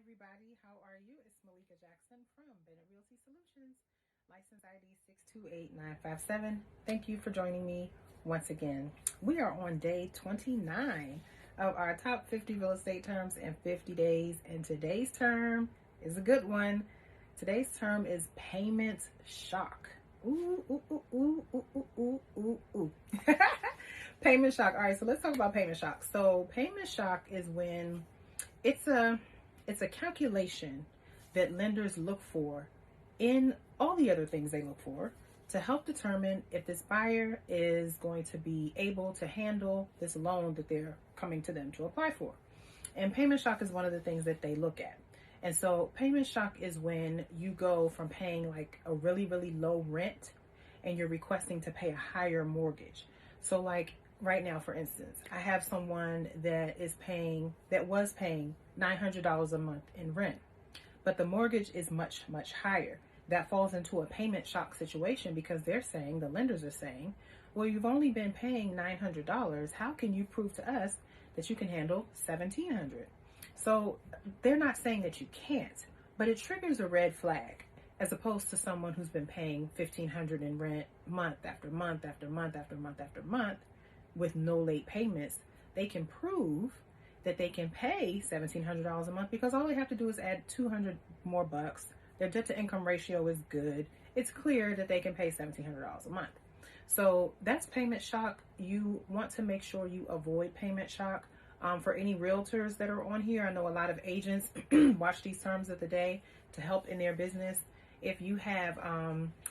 everybody. How are you? It's Malika Jackson from Bennett Realty Solutions, license ID 628957. Thank you for joining me once again. We are on day 29 of our top 50 real estate terms in 50 days, and today's term is a good one. Today's term is payment shock. Ooh, ooh, ooh, ooh, ooh, ooh, ooh, ooh. Payment shock. All right, so let's talk about payment shock. So payment shock is when it's a calculation that lenders look for in all the other things they look for to help determine if this buyer is going to be able to handle this loan that they're coming to them to apply for. And payment shock is one of the things that they look at. And so payment shock is when you go from paying like a really, really low rent and you're requesting to pay a higher mortgage. So like right now, for instance, I have someone that was paying $900 a month in rent, but the mortgage is much, much higher. That falls into a payment shock situation because the lenders are saying, well, you've only been paying $900. How can you prove to us that you can handle $1,700? So they're not saying that you can't, but it triggers a red flag as opposed to someone who's been paying $1,500 in rent month after month after month after month after month with no late payments. They can prove that they can pay $1,700 a month because all they have to do is add 200 more bucks. Their debt to income ratio is good. It's clear that they can pay $1,700 a month. So that's payment shock. You want to make sure you avoid payment shock. For any realtors that are on here, I know a lot of agents watch these terms of the day to help in their business. If you have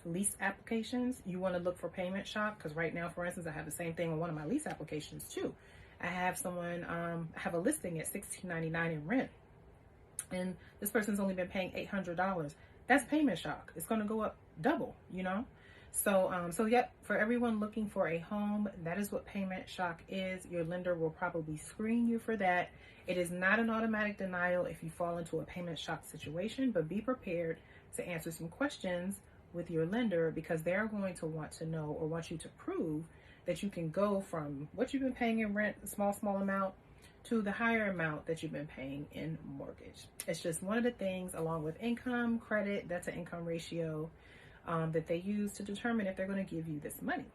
lease applications, you want to look for payment shock because right now, for instance, I have the same thing on one of my lease applications too. I have someone have a listing at $1,699 in rent, and this person's only been paying $800. That's payment shock. It's going to go up double, you know. So yep, for everyone looking for a home, that is what payment shock is. Your lender will probably screen you for that. It is not an automatic denial if you fall into a payment shock situation, but be prepared to answer some questions with your lender because they're going to want to know or want you to prove that you can go from what you've been paying in rent, a small amount, to the higher amount that you've been paying in mortgage. It's just one of the things along with income, credit, debt to income ratio, that they use to determine if they're going to give you this money.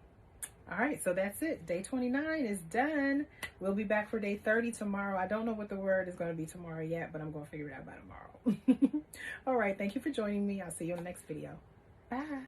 All right, so that's it. Day 29 is done. We'll be back for day 30 tomorrow. I don't know what the word is going to be tomorrow yet, but I'm going to figure it out by tomorrow. All right, thank you for joining me. I'll see you in the next video. Bye.